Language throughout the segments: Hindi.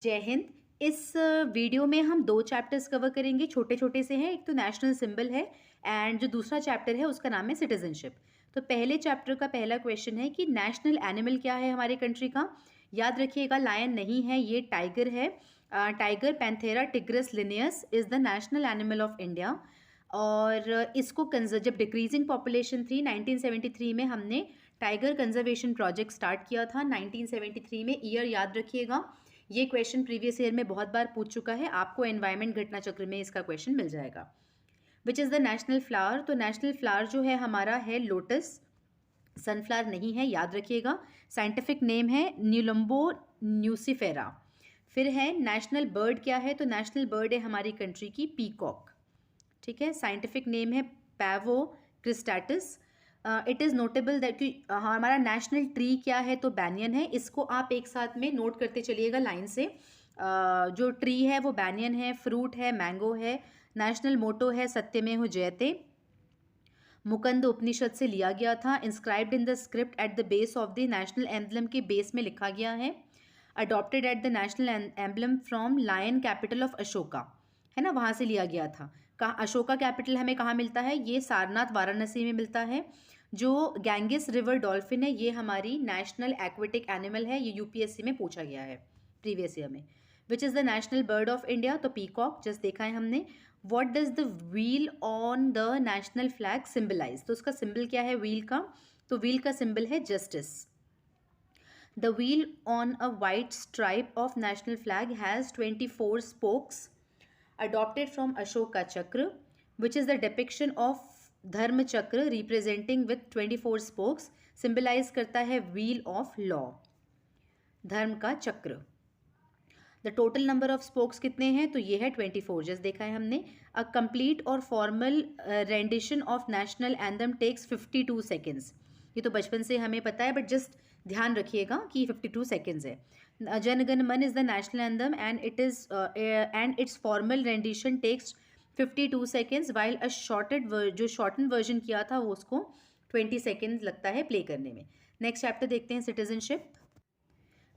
जय हिंद। इस वीडियो में हम 2 चैप्टर्स कवर करेंगे, छोटे-छोटे से हैं। एक तो नेशनल सिंबल है एंड जो दूसरा चैप्टर है उसका नाम है सिटीज़नशिप। तो पहले चैप्टर का पहला क्वेश्चन है कि नेशनल एनिमल क्या है हमारे कंट्री का? याद रखिएगा, लायन नहीं है, ये टाइगर है। Tiger Panthera tigris Linnaeus is the national animal of India. और इसको जब डिक्रीजिंग पॉपुलेशन थी 1973 में हमने टाइगर कंजर्वेशन प्रोजेक्ट स्टार्ट किया था। 1973 में, ईयर याद रखिएगा। ये क्वेश्चन प्रीवियस ईयर में बहुत बार पूछ चुका है, आपको एनवायरमेंट घटना चक्र में इसका क्वेश्चन मिल जाएगा। विच इज़ द नेशनल फ्लावर? तो नेशनल फ्लावर जो है हमारा है लोटस, सनफ्लावर नहीं है, याद रखिएगा। साइंटिफिक नेम है न्यूलम्बो न्यूसिफेरा। फिर है नेशनल बर्ड क्या है? तो नेशनल बर्ड है हमारी कंट्री की पीकॉक। ठीक है, साइंटिफिक नेम है Pavo cristatus. It is notable that कि हमारा नेशनल ट्री क्या है? तो बैनियन है। इसको आप एक साथ में नोट करते चलिएगा लाइन से। जो ट्री है वो बैनियन है, फ्रूट है मैंगो है, नेशनल मोटो है सत्यमेव जयते। मुकंद उपनिषद से लिया गया था। Inscribed in the script at the base of the national emblem के बेस में लिखा गया है। Adopted at the national emblem from lion capital of Ashoka, है ना, वहाँ से लिया गया था। कहाँ अशोका कैपिटल हमें कहाँ मिलता है? ये सारनाथ वाराणसी में मिलता है। जो गैंगिस रिवर डॉल्फिन है ये हमारी नेशनल एक्वेटिक एनिमल है। ये यूपीएससी में पूछा गया है प्रीवियस ईयर में। Which is the national bird of India? तो पीकॉक जस्ट देखा है हमने। What does the wheel on the national flag symbolize? तो उसका सिंबल क्या है व्हील का? तो व्हील का सिंबल है justice. The wheel on a white stripe of national flag has 24 spokes adopted from Ashoka Chakra, which is the depiction of Dharma Chakra representing with 24 spokes, symbolize करता है wheel of law, धर्म का चक्र। The total number of spokes कितने हैं? तो ये है 24, जस्ट देखा है हमने। अ कंप्लीट और formal rendition of national anthem takes 52 seconds. ये तो बचपन से हमें पता है, बट जस्ट ध्यान रखिएगा कि 52 सेकेंड्स है। Jana Gana Mana is the national anthem and its formal rendition takes 52 seconds, while a जो शॉर्टन वर्जन किया था वो उसको 20 सेकेंड्स लगता है प्ले करने में। नेक्स्ट चैप्टर देखते हैं, citizenship.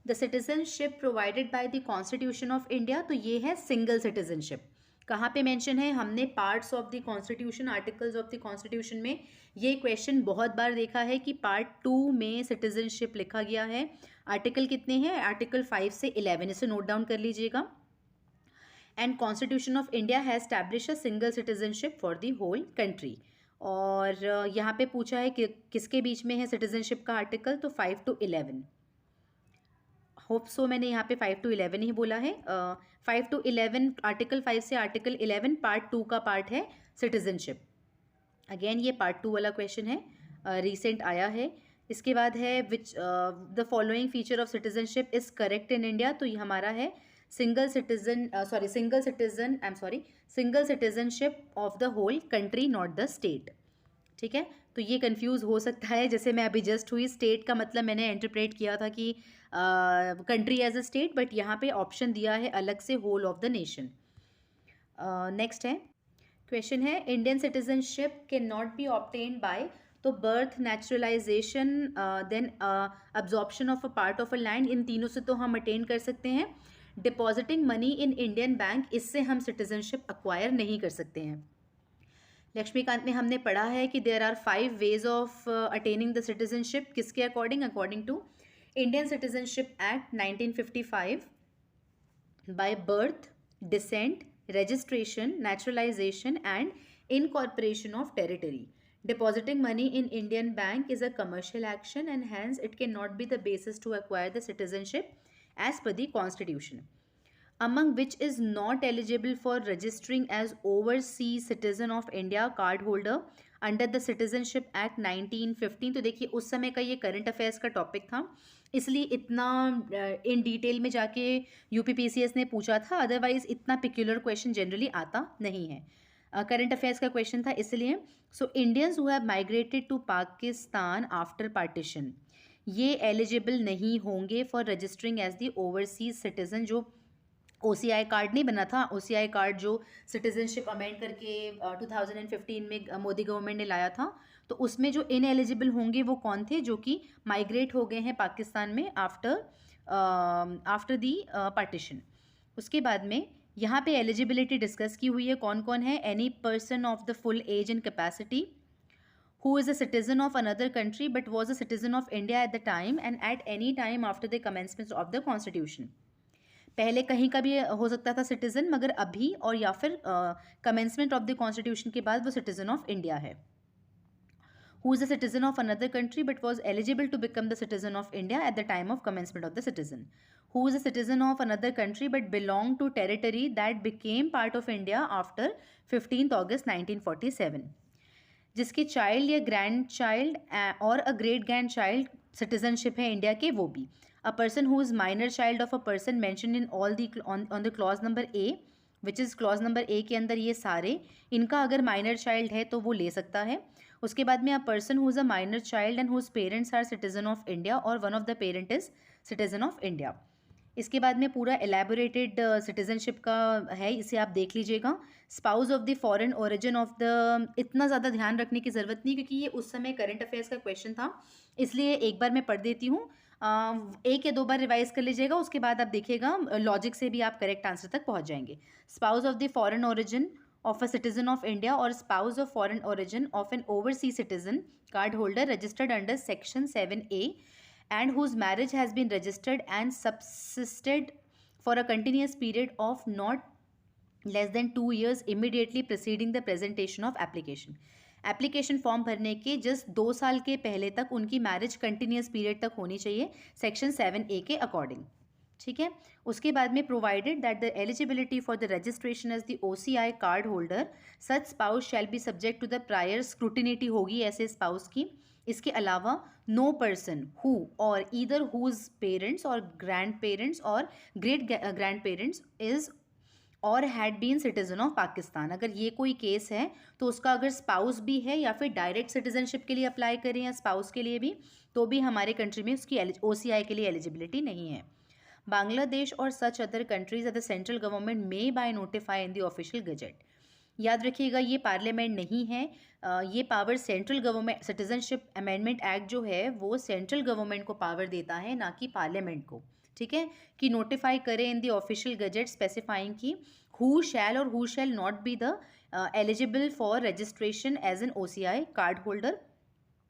The citizenship provided by the constitution of India, तो ये है सिंगल सिटीजनशिप। कहाँ पे मेंशन है? हमने parts of the constitution, articles of the constitution में ये क्वेश्चन बहुत बार देखा है कि पार्ट 2 में सिटीजनशिप लिखा गया है। आर्टिकल कितने हैं? आर्टिकल 5 से 11, इसे नोट डाउन कर लीजिएगा। And constitution of India has establish a single citizenship for the whole country. और यहाँ पे पूछा है कि किसके बीच में है सिटीजनशिप का आर्टिकल? तो 5 to 11। होप सो मैंने यहाँ पे 5 to 11 ही बोला है। 5 to 11, आर्टिकल 5 से आर्टिकल 11 पार्ट 2 का पार्ट है सिटीजनशिप। अगेन ये पार्ट 2 वाला क्वेश्चन है, रिसेंट आया है। इसके बाद है which the following feature of citizenship is correct in India, तो ये हमारा है single citizenship of the whole country, not the state. ठीक है, तो ये कंफ्यूज हो सकता है, जैसे मैं अभी जस्ट हुई। स्टेट का मतलब मैंने इंटरप्रेट किया था कि country as a state, but यहाँ पे ऑप्शन दिया है अलग से, whole of the nation. Next है क्वेश्चन है, Indian citizenship can not be obtained by, तो birth, naturalisation, then absorption of a part of a land, इन तीनों से तो हम अटेन कर सकते हैं। Depositing money in Indian bank, इससे हम सिटीजनशिप अक्वायर नहीं कर सकते हैं। लक्ष्मीकांत में हमने पढ़ा है कि there are 5 ways of attaining the citizenship, किसके according? According to Indian citizenship act 1955, by birth, descent, registration, naturalization and incorporation of territory. Depositing money in Indian bank is a commercial action and hence it cannot be the basis to acquire the citizenship as per the constitution. Among which is not eligible for registering as overseas citizen of India card holder under the Citizenship Act 1915। तो देखिए उस समय का ये करंट अफेयर्स का टॉपिक था, इसलिए इतना इन डिटेल में जाके यूपीपीसीएस ने पूछा था, अदरवाइज इतना पिक्यूलर क्वेश्चन जनरली आता नहीं है। करंट अफेयर्स का क्वेश्चन था इसलिए। So Indians who have migrated to Pakistan after partition, ये एलिजिबल नहीं होंगे for registering as the overseas citizen. जो OCI कार्ड नहीं बना था, OCI कार्ड जो सिटीजनशिप अमेंड करके 2015 में मोदी गवर्नमेंट ने लाया था, तो उसमें जो इनएलिजिबल होंगे वो कौन थे? जो कि माइग्रेट हो गए हैं पाकिस्तान में आफ्टर दी पार्टीशन। उसके बाद में यहाँ पे एलिजिबिलिटी डिस्कस की हुई है, कौन कौन है, any person of the full age and capacity who is a citizen of another country but was a citizen of India at the time and at any time after the commencement of the constitution. पहले कहीं का भी हो सकता था सिटीजन, मगर अभी और या फिर कमेंसमेंट ऑफ द कॉन्स्टिट्यूशन के बाद वो सिटीजन ऑफ इंडिया है. Who is a citizen of another country but was eligible to become the citizen of India at the time of commencement of the citizen. Who is a citizen of another country but belonged to territory that became part of India after 15th August 1947. जिसके चाइल्ड या ग्रैंड चाइल्ड और a great grand child citizenship है इंडिया के, वो भी. अ person who is minor child of a person mention in all the on the clause number A, which is clause number A के अंदर ये सारे, इनका अगर माइनर चाइल्ड है तो वो ले सकता है. उसके बाद में a person who is a minor child and whose parents are citizen of India or one of the parent is citizen of India. इसके बाद में पूरा एलैबोरेटेड सिटीजनशिप का है, इसे आप देख लीजिएगा. Spouse of the foreign origin of the, इतना ज़्यादा ध्यान रखने की ज़रूरत नहीं क्योंकि ये उस समय करंट अफेयर्स का क्वेश्चन था, इसलिए एक बार मैं पढ़ देती हूँ. एक या दो बार रिवाइज कर लीजिएगा, उसके बाद आप देखिएगा लॉजिक से भी आप करेक्ट आंसर तक पहुँच जाएंगे. Spouse of the foreign origin of a citizen of India or spouse of foreign origin of an overseas citizen card holder registered under section 7A and whose marriage has been registered and subsisted for a continuous period of not less than 2 years immediately preceding the presentation of application. Application form भरने के जस्ट 2 साल के पहले तक उनकी मैरिज कंटिन्यूस पीरियड तक होनी चाहिए सेक्शन 7A के अकॉर्डिंग. ठीक है. उसके बाद में provided that the eligibility for the registration as the OCI card holder such spouse shall be subject to the prior scrutiny होगी ऐसे स्पाउस की. इसके अलावा no person who or either whose parents or grand parents or great grand parents is or had been citizen of Pakistan. अगर ये कोई केस है तो उसका अगर स्पाउस भी है या फिर डायरेक्ट सिटीजनशिप के लिए अप्लाई करें या स्पाउस के लिए भी, तो भी हमारे कंट्री में उसकी OCI के लिए एलिजिबिलिटी नहीं है. बांग्लादेश और such other countries the central government may by notify in the official gazette. याद रखिएगा ये पार्लियामेंट नहीं है, ये power central government, citizenship amendment act जो है वो सेंट्रल गवर्नमेंट को पावर देता है, ना कि पार्लियामेंट को. ठीक है, कि नोटिफाई करें in the official gazette specifying की हु शैल और who shall not be the eligible for registration as an OCI card holder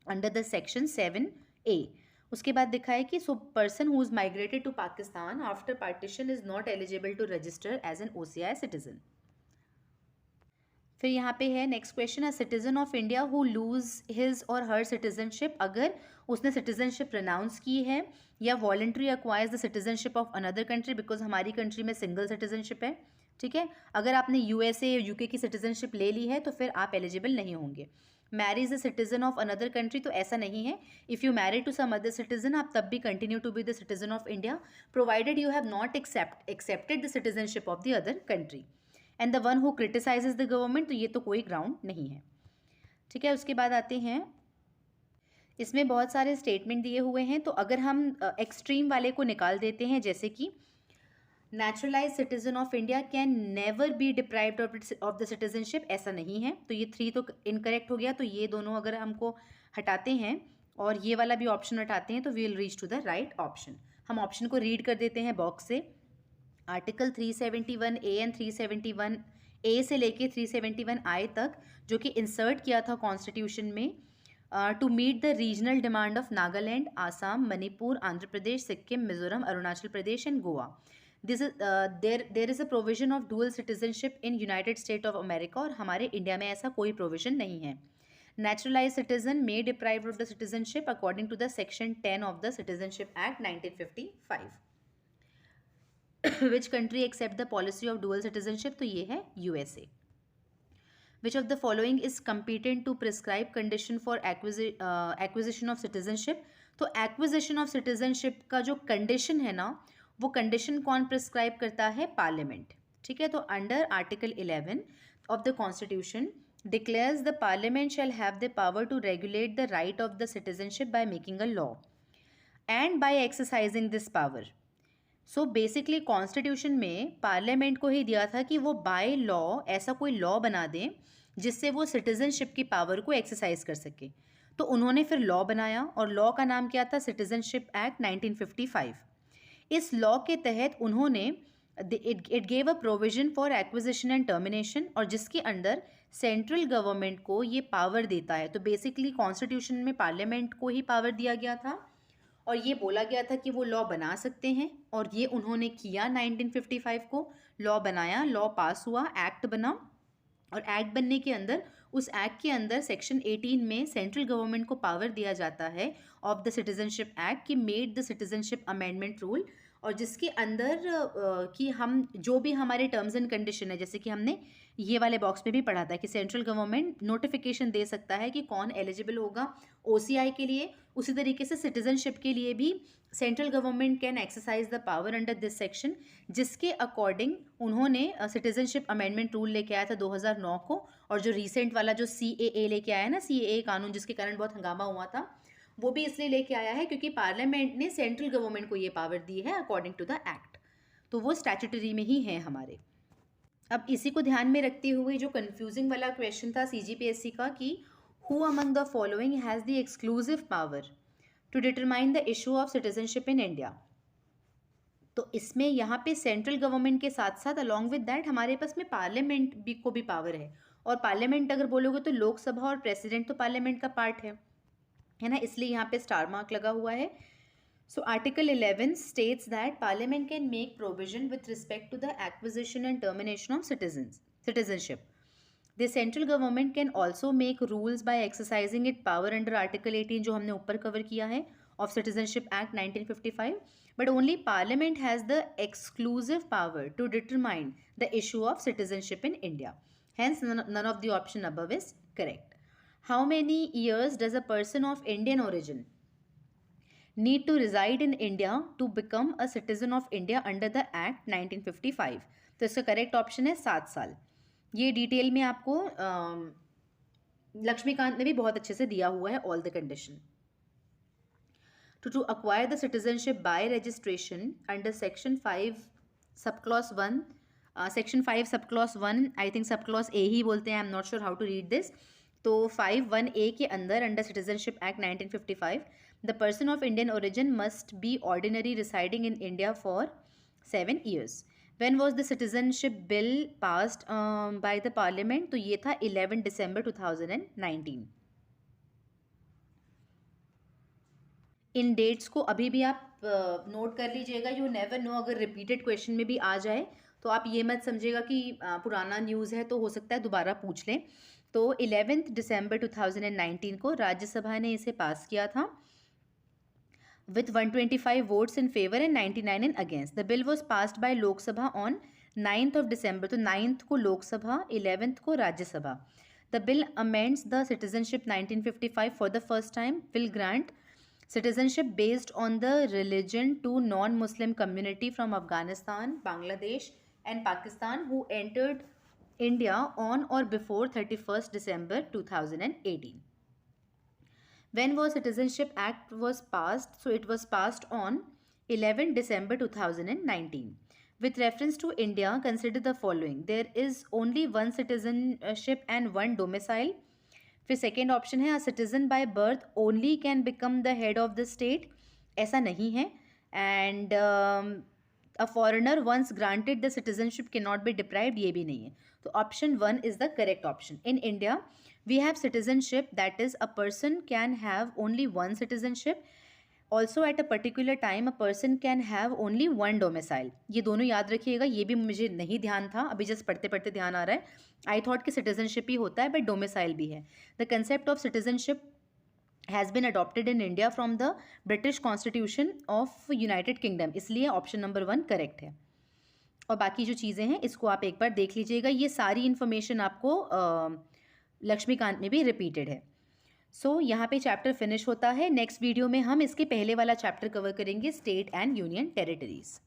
under the section 7A. उसके बाद दिखा है कि so person who is migrated to Pakistan after partition is not eligible to register as an OCI citizen. फिर यहाँ पे है next question, a citizen of India who lose his और हर सिटीजनशिप, अगर उसने सिटीजनशिप रिनाउंस की है या voluntary acquires the citizenship of another country, because हमारी कंट्री में सिंगल सिटीजनशिप है. ठीक है, अगर आपने USA या UK की सिटीजनशिप ले ली है तो फिर आप एलिजिबल नहीं होंगे. Marriage a citizen of another country, तो ऐसा नहीं है. If you married to some other citizen आप तब भी continue to be the citizen of India provided you have not accepted the citizenship of the other country. And the one who criticises the government, तो ये तो कोई ग्राउंड नहीं है. ठीक है, उसके बाद आते हैं, इसमें बहुत सारे स्टेटमेंट दिए हुए हैं, तो अगर हम एक्सट्रीम वाले को निकाल देते हैं, जैसे कि neutralise citizen of India can never be deprived of the citizenship, ऐसा नहीं है. तो ये 3 तो इनकरेक्ट हो गया, तो ये दोनों अगर हमको हटाते हैं और ये वाला भी ऑप्शन हटाते हैं तो we will reach to the right option. हम ऑप्शन को रीड कर देते हैं बॉक्स से. आर्टिकल 371A एंड 371A से लेके 371I तक जो कि इंसर्ट किया था कॉन्स्टिट्यूशन में to meet the regional demand of Nagaland, Assam, Manipur, Andhra Pradesh, Sikkim, Mizoram, Arunachal Pradesh and Goa. This is there is a provision of dual citizenship in united state of America, और हमारे इंडिया में ऐसा कोई प्रोविजन नहीं है. Naturalize citizen may deprived of the citizenship according to the section 10 of the citizenship act 1955. Which country accept the policy of dual citizenship? तो ये है USA. Which of the following is competent to prescribe condition for acquisition of citizenship? तो acquisition of citizenship का जो condition है ना, वो condition कौन prescribe करता है? Parliament. ठीक है, तो under Article 11 of the Constitution declares the Parliament shall have the power to regulate the right of the citizenship by making a law and by exercising this power. So basically constitution में पार्लियामेंट को ही दिया था कि वो बाय लॉ ऐसा कोई लॉ बना दें जिससे वो सिटीजनशिप की पावर को एक्सरसाइज कर सके. तो उन्होंने फिर लॉ बनाया और लॉ का नाम क्या था? Citizenship act 1955. इस लॉ के तहत उन्होंने it gave a provision for acquisition and termination, और जिसके अंदर सेंट्रल गवर्नमेंट को ये पावर देता है। तो बेसिकली कॉन्स्टिट्यूशन में पार्लियामेंट को ही पावर दिया गया था और ये बोला गया था कि वो लॉ बना सकते हैं, और ये उन्होंने किया। 1955 को लॉ बनाया, लॉ पास हुआ, एक्ट बना, और एक्ट बनने के अंदर उस एक्ट के अंदर सेक्शन 18 में सेंट्रल गवर्नमेंट को पावर दिया जाता है ऑफ द सिटीजनशिप एक्ट कि made the citizenship amendment rule, और जिसके अंदर कि हम जो भी हमारे टर्म्स एंड कंडीशन है, जैसे कि हमने ये वाले बॉक्स में भी पढ़ा था कि सेंट्रल गवर्नमेंट नोटिफिकेशन दे सकता है कि कौन एलिजिबल होगा ओसीआई के लिए, उसी तरीके से सिटीजनशिप के लिए भी central government can exercise the power under this section, जिसके अकॉर्डिंग उन्होंने सिटीजनशिप अमेंडमेंट रूल लेके आया था 2009 को। और जो रिसेंट वाला जो CAA लेके आया ना, CAA कानून जिसके कारण बहुत हंगामा हुआ था, वो भी इसलिए लेके आया है क्योंकि पार्लियामेंट ने सेंट्रल गवर्नमेंट को ये पावर दी है अकॉर्डिंग टू द एक्ट, तो वो स्टैट्यूटरी में ही है हमारे। अब इसी को ध्यान में रखते हुए जो कंफ्यूजिंग वाला क्वेश्चन था CGPSC का कि who among the following has the exclusive power to determine the issue of citizenship in India, तो इसमें यहाँ पे सेंट्रल गवर्नमेंट के साथ साथ अलॉन्ग विद दैट हमारे पास में पार्लियामेंट भी को भी पावर है, और पार्लियामेंट अगर बोलोगे तो लोकसभा और प्रेसिडेंट तो पार्लियामेंट का पार्ट है ना, इसलिए यहाँ पे स्टार मार्क लगा हुआ है। So article 11 states that parliament can make provision with respect to the acquisition and termination of citizenship. The central government can also make rules by exercising it power under article 18 जो हमने ऊपर कवर किया है of citizenship act 1955, but only parliament has the exclusive power to determine the issue of citizenship in India. Hence, none of the option above is correct. How many years does a person of Indian origin need to reside in India to become a citizen of India under the Act 1955? तो इसका करेक्ट ऑप्शन है 7 साल। ये डिटेल में आपको लक्ष्मीकांत ने भी बहुत अच्छे से दिया हुआ है all the condition. To acquire the citizenship by registration under Section 5 subclause 1, Section 5 subclause 1, I think subclause A ही बोलते हैं, I am not sure how to read this। तो 5(1)(a) के अंदर under Citizenship Act 1955, the person of Indian origin must be ordinary residing in India for 7 years. When was the citizenship bill passed by the parliament? तो ये था 11 December 2019। इन डेट्स को अभी भी आप नोट कर लीजिएगा, यू नेवर नो, अगर रिपीटेड क्वेश्चन में भी आ जाए तो आप ये मत समझिएगा कि पुराना न्यूज़ है तो हो सकता है दोबारा पूछ लें। तो 11 दिसंबर 2019 को राज्यसभा ने इसे पास किया था with 125 votes in favour and 99 in against. The bill was passed by Lok Sabha on 9th December, तो 9th को लोकसभा, 11th को Rajya Sabha. The bill amends the citizenship 1955 for the first time, will grant citizenship based on the religion to non-Muslim community from Afghanistan, Bangladesh and Pakistan who entered India on or before 31st December 2018. When was Citizenship Act was passed? So it was passed on 11 December 2019. With reference to India, consider the following. There is only one citizenship and one domicile. फिर सेकेंड ऑप्शन है, a citizen by birth only can become the head of the state, ऐसा नहीं है। And a foreigner once granted the citizenship can not be deprived, ये भी नहीं है। तो option 1 is the correct option. In India we have citizenship that is a person can have only one citizenship, also at a particular time a person can have only one domicile. ये दोनों याद रखिएगा, ये भी मुझे नहीं ध्यान था, अभी जस्ट पढ़ते पढ़ते ध्यान आ रहा है। आई थॉट कि सिटीजनशिप ही होता है बट डोमिसाइल भी है। The concept of citizenship has been adopted in India from the British constitution of United kingdom, इसलिए ऑप्शन नंबर 1 करेक्ट है। और बाकी जो चीज़ें हैं इसको आप एक बार देख लीजिएगा, ये सारी इन्फॉर्मेशन आपको लक्ष्मीकांत में भी रिपीटेड है। सो यहाँ पे चैप्टर फिनिश होता है। नेक्स्ट वीडियो में हम इसके पहले वाला चैप्टर कवर करेंगे, स्टेट एंड यूनियन टेरिटरीज।